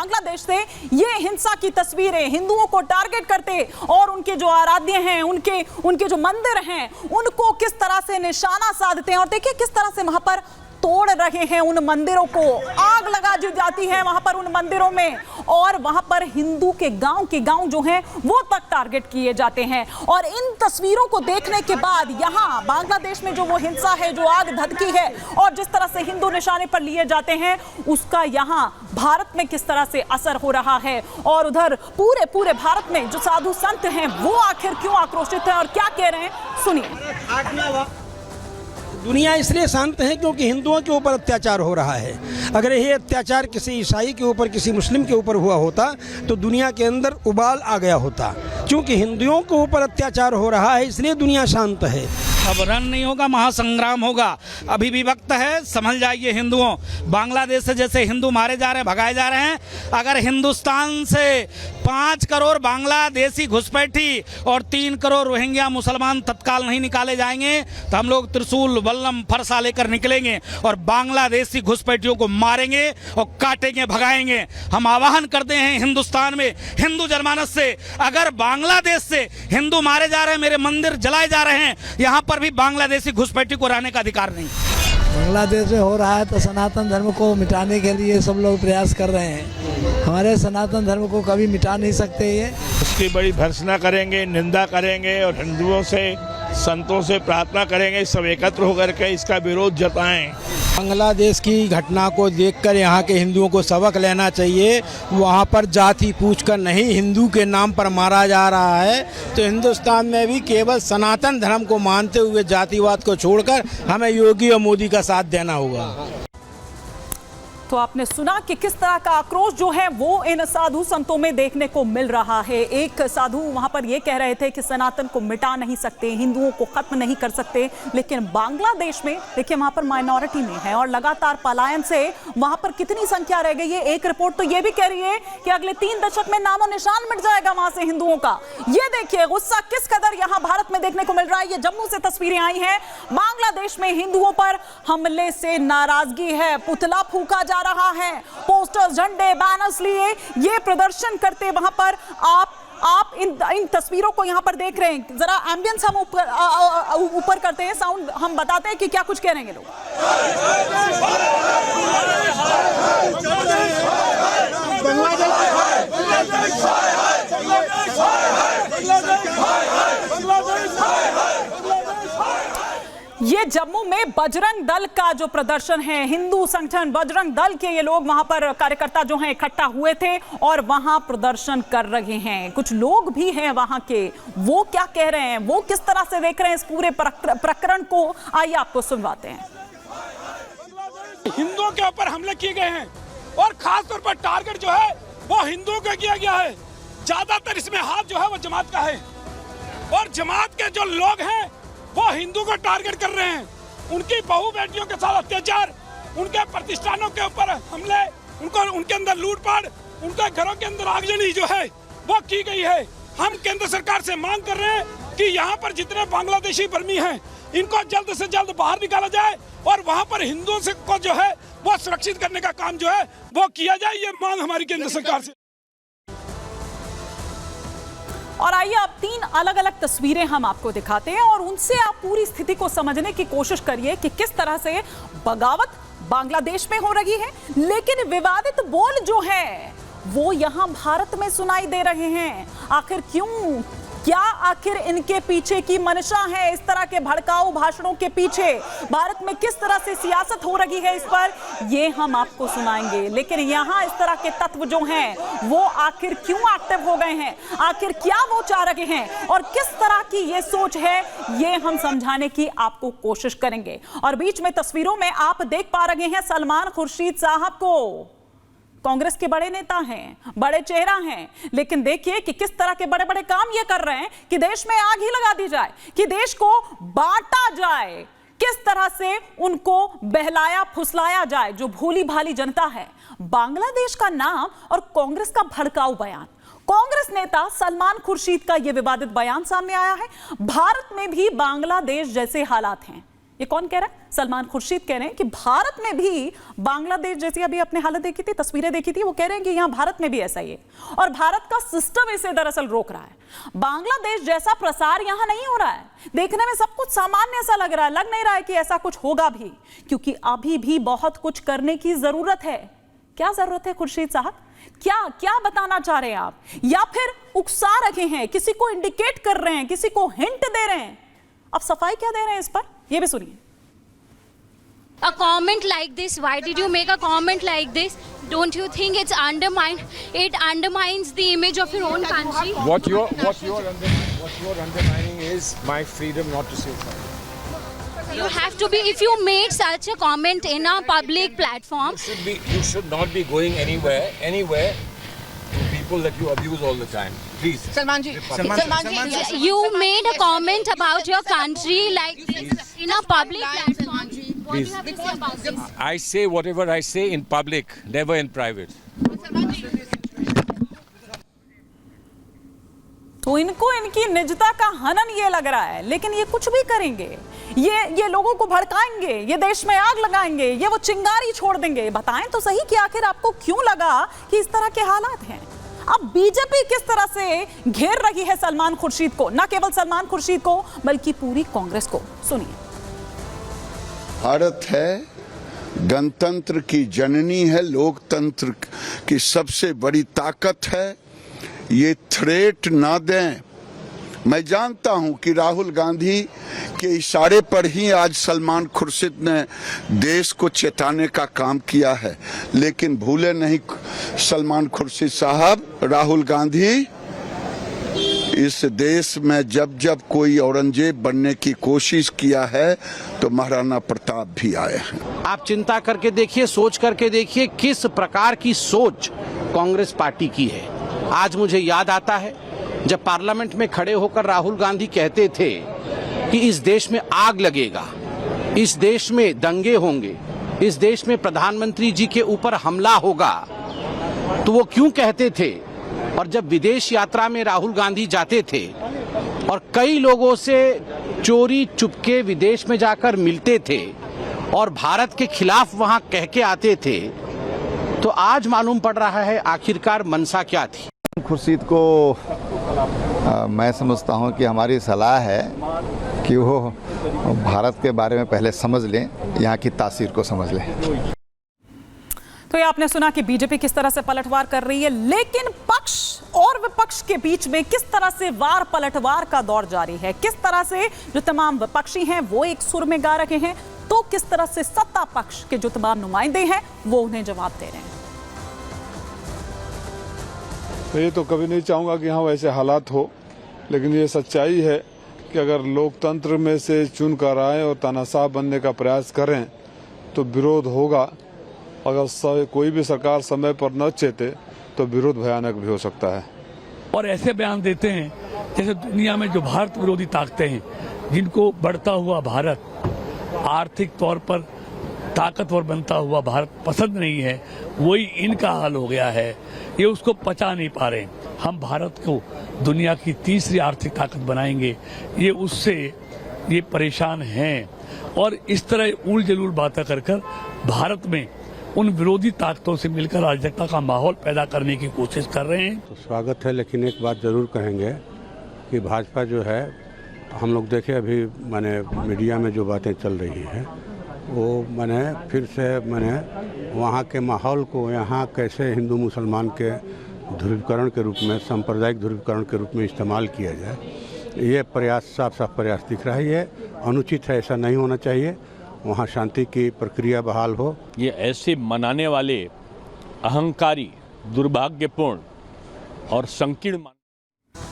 बांग्लादेश से ये हिंसा की तस्वीरें, हिंदुओं को टारगेट करते और उनके जो आराध्य हैं, उनके जो मंदिर हैं, उनको किस तरह से निशाना साधते हैं। और देखिए किस तरह से वहां पर तोड़ रहे हैं उन मंदिरों को, आग लगा दी जाती है वहां पर उन मंदिरों में, और वहां पर हिंदू के गांव जो हैं वो तक टारगेट किए जाते हैं। और इन तस्वीरों को देखने के बाद यहां बांग्लादेश में जो वो हिंसा है, जो आग धधकी है और जिस तरह से हिंदू निशाने पर लिए जाते हैं, उसका यहां भारत में किस तरह से असर हो रहा है। और उधर पूरे भारत में जो साधु संत हैं वो आखिर क्यों आक्रोशित हैं और क्या कह रहे हैं, सुनिए। दुनिया इसलिए शांत है क्योंकि हिंदुओं के ऊपर अत्याचार हो रहा है। अगर ये अत्याचार किसी ईसाई के ऊपर, किसी मुस्लिम के ऊपर हुआ होता तो दुनिया के अंदर उबाल आ गया होता। क्योंकि हिंदुओं के ऊपर अत्याचार हो रहा है इसलिए दुनिया शांत है। अब रण नहीं होगा, महासंग्राम होगा। अभी भी वक्त है, समझ जाइए हिंदुओं। बांग्लादेश से जैसे हिंदू मारे जा रहे हैं, भगाए जा रहे हैं, अगर हिंदुस्तान से 5 करोड़ बांग्लादेशी घुसपैठी और 3 करोड़ रोहिंग्या मुसलमान तत्काल नहीं निकाले जाएंगे तो हम लोग त्रिशूल, बल्लम, फरसा लेकर निकलेंगे और बांग्लादेशी घुसपैठियों को मारेंगे और काटेंगे, भगाएंगे। हम आह्वान करते हैं हिंदुस्तान में हिंदू जनमानस से, अगर बांग्लादेश से हिंदू मारे जा रहे हैं, मेरे मंदिर जलाए जा रहे हैं, यहाँ पर भी बांग्लादेशी घुसपैठी को रहने का अधिकार नहीं। बांग्लादेश में हो रहा है तो सनातन धर्म को मिटाने के लिए सब लोग प्रयास कर रहे हैं। हमारे सनातन धर्म को कभी मिटा नहीं सकते ये। उसकी बड़ी भर्त्सना करेंगे, निंदा करेंगे और हिंदुओं से, संतों से प्रार्थना करेंगे सब एकत्र होकर के इसका विरोध जताएं। बांग्लादेश की घटना को देखकर यहाँ के हिंदुओं को सबक लेना चाहिए। वहाँ पर जाति पूछकर नहीं, हिंदू के नाम पर मारा जा रहा है। तो हिंदुस्तान में भी केवल सनातन धर्म को मानते हुए जातिवाद को छोड़कर हमें योगी और मोदी का साथ देना होगा। तो आपने सुना कि किस तरह का आक्रोश जो है वो इन साधु संतों में देखने को मिल रहा है। एक साधु वहां पर ये कह रहे थे कि सनातन को मिटा नहीं सकते, हिंदुओं को खत्म नहीं कर सकते, लेकिन बांग्लादेश में देखिए वहां पर माइनॉरिटी में है और लगातार पलायन से वहां पर कितनी संख्या रह गई है। एक रिपोर्ट तो ये भी कह रही है कि अगले 3 दशक में नामो निशान मिट जाएगा वहां से हिंदुओं का। ये देखिए गुस्सा किस कदर यहां भारत में देखने को मिल रहा है। ये जम्मू से तस्वीरें आई हैं, बांग्लादेश में हिंदुओं पर हमले से नाराजगी है, पुतला फूंका जा रहा है, पोस्टर्स, झंडे, बैनर्स लिए ये प्रदर्शन करते वहां पर आप इन तस्वीरों को यहां पर देख रहे हैं। जरा एम्बियंस हम ऊपर करते हैं, साउंड हम बताते हैं कि क्या कुछ कह रहे हैं लोग। ये जम्मू में बजरंग दल का जो प्रदर्शन है, हिंदू संगठन बजरंग दल के ये लोग वहां पर कार्यकर्ता जो हैं इकट्ठा हुए थे और वहां प्रदर्शन कर रहे हैं। कुछ लोग भी हैं वहां के, वो क्या कह रहे हैं, वो किस तरह से देख रहे हैं इस पूरे प्रकरण को, आइए आपको सुनवाते हैं। हिंदुओं के ऊपर हमले किए गए हैं और खास तौर पर टारगेट जो है वो हिंदुओं का किया गया है। ज्यादातर इसमें हाथ जो है वो जमात का है और जमात के जो लोग हैं वो हिंदू को टारगेट कर रहे हैं। उनकी बहू बेटियों के साथ अत्याचार, उनके प्रतिष्ठानों के ऊपर हमले, उनके अंदर लूटपाट, उनके घरों के अंदर आगजनी जो है वो की गई है। हम केंद्र सरकार से मांग कर रहे हैं कि यहाँ पर जितने बांग्लादेशी बर्मी हैं इनको जल्द से जल्द बाहर निकाला जाए और वहाँ पर हिंदुओं से को जो है वो सुरक्षित करने का काम जो है वो किया जाए। ये मांग हमारी केंद्र सरकार से। और आइए अब 3 अलग अलग तस्वीरें हम आपको दिखाते हैं और उनसे आप पूरी स्थिति को समझने की कोशिश करिए कि किस तरह से बगावत बांग्लादेश में हो रही है, लेकिन विवादित बोल जो है वो यहां भारत में सुनाई दे रहे हैं। आखिर क्यों, क्या आखिर इनके पीछे की मंशा है, इस तरह के भड़काऊ भाषणों के पीछे भारत में किस तरह से सियासत हो रही है, इस पर ये हम आपको सुनाएंगे। लेकिन यहाँ इस तरह के तत्व जो हैं वो आखिर क्यों एक्टिव हो गए हैं, आखिर क्या वो चाह रहे हैं और किस तरह की ये सोच है, ये हम समझाने की आपको कोशिश करेंगे। और बीच में तस्वीरों में आप देख पा रहे हैं सलमान खुर्शीद साहब को। कांग्रेस के बड़े नेता हैं, बड़े चेहरा हैं, लेकिन देखिए कि किस तरह के बड़े बड़े काम ये कर रहे हैं कि देश में आग ही लगा दी जाए, कि देश को बांटा जाए, किस तरह से उनको बहलाया फुसलाया जाए जो भोली भाली जनता है। बांग्लादेश का नाम और कांग्रेस का भड़काऊ बयान, कांग्रेस नेता सलमान खुर्शीद का यह विवादित बयान सामने आया है। भारत में भी बांग्लादेश जैसे हालात हैं, ये कौन कह रहा है? सलमान खुर्शीद कह रहे हैं कि भारत में भी बांग्लादेश जैसी अभी अपने हालत देखी थी, तस्वीरें देखी थी, वो कह रहे हैं कि यहां भारत में भी ऐसा ही है और भारत का सिस्टम इसे दरअसल रोक रहा है। बांग्लादेश जैसा प्रसार यहां नहीं हो रहा है। देखने में सब कुछ सामान्य सा लग रहा है, लग नहीं रहा है कि ऐसा कुछ होगा भी, क्योंकि अभी भी बहुत कुछ करने की जरूरत है। क्या जरूरत है खुर्शीद साहब? क्या क्या बताना चाह रहे हैं आप? या फिर उकसा रहे हैं, किसी को इंडिकेट कर रहे हैं, किसी को हिंट दे रहे हैं? अब सफाई क्या दे रहे हैं इस पर, ये भी सुनिए। A comment like this, why did you make a comment like this? Don't you think it undermines the image of your own country? What you're undermining is my freedom not to say something. You have to be, if you made such a comment in a public platform. You should not be going anywhere to people that you abuse all the time. Please. Salman ji, You made a comment about your country like this in a public platform. What do you have to say about this? I say whatever I say in public, never in private. तो इनको इनकी निजता का हनन ये लग रहा है, लेकिन ये कुछ भी करेंगे, ये लोगों को भड़काएंगे, ये देश में आग लगाएंगे, ये वो चिंगारी छोड़ देंगे। बताएं तो सही कि आखिर आपको क्यों लगा कि इस तरह के हालात हैं? अब बीजेपी किस तरह से घेर रही है सलमान खुर्शीद को, न केवल सलमान खुर्शीद को बल्कि पूरी कांग्रेस को, सुनिए। भारत है, गणतंत्र की जननी है, लोकतंत्र की सबसे बड़ी ताकत है। ये थ्रेट ना दें। मैं जानता हूं कि राहुल गांधी के इशारे पर ही आज सलमान खुर्शीद ने देश को चेताने का काम किया है, लेकिन भूले नहीं सलमान खुर्शीद साहब, राहुल गांधी इस देश में जब कोई औरंगजेब बनने की कोशिश किया है तो महाराणा प्रताप भी आए हैं। आप चिंता करके देखिए, सोच करके देखिए किस प्रकार की सोच कांग्रेस पार्टी की है। आज मुझे याद आता है जब पार्लियामेंट में खड़े होकर राहुल गांधी कहते थे कि इस देश में आग लगेगा, इस देश में दंगे होंगे, इस देश में प्रधानमंत्री जी के ऊपर हमला होगा। तो वो क्यों कहते थे? और जब विदेश यात्रा में राहुल गांधी जाते थे और कई लोगों से चोरी चुपके विदेश में जाकर मिलते थे और भारत के खिलाफ वहां कह के आते थे, तो आज मालूम पड़ रहा है आखिरकार मंशा क्या थी। खुर्शीद को मैं समझता हूं कि हमारी सलाह है कि वो भारत के बारे में पहले समझ लें, यहाँ की तासीर को समझ लें। तो ये आपने सुना कि बीजेपी किस तरह से पलटवार कर रही है, लेकिन पक्ष और विपक्ष के बीच में किस तरह से वार पलटवार का दौर जारी है। किस तरह से जो तमाम विपक्षी हैं वो एक सुर में गा रहे हैं, तो किस तरह से सत्ता पक्ष के जो तमाम नुमाइंदे हैं वो उन्हें जवाब दे रहे हैं। मैं ये तो कभी नहीं चाहूंगा कि हाँ वैसे हालात हो, लेकिन ये सच्चाई है कि अगर लोकतंत्र में से चुन कर आए और तानाशाह बनने का प्रयास करें तो विरोध होगा। अगर कोई भी सरकार समय पर न चेते तो विरोध भयानक भी हो सकता है। और ऐसे बयान देते हैं जैसे दुनिया में जो भारत विरोधी ताकतें हैं, जिनको बढ़ता हुआ भारत, आर्थिक तौर पर ताकतवर बनता हुआ भारत पसंद नहीं है, वही इनका हाल हो गया है। ये उसको पचा नहीं पा रहे। हम भारत को दुनिया की तीसरी आर्थिक ताकत बनाएंगे, ये उससे ये परेशान हैं और इस तरह उल जलूल बातें कर भारत में उन विरोधी ताकतों से मिलकर अराजकता का माहौल पैदा करने की कोशिश कर रहे हैं। तो स्वागत है, लेकिन एक बात जरूर कहेंगे कि भाजपा जो है, हम लोग देखे अभी माने मीडिया में जो बातें चल रही हैं वो माने फिर से माने वहाँ के माहौल को यहाँ कैसे हिंदू मुसलमान के ध्रुवीकरण के रूप में, सांप्रदायिक ध्रुवीकरण के रूप में इस्तेमाल किया जाए, ये प्रयास साफ साफ प्रयास दिख रहा है। ये अनुचित है, ऐसा नहीं होना चाहिए। वहाँ शांति की प्रक्रिया बहाल हो। ये ऐसे मनाने वाले अहंकारी, दुर्भाग्यपूर्ण और संकीर्ण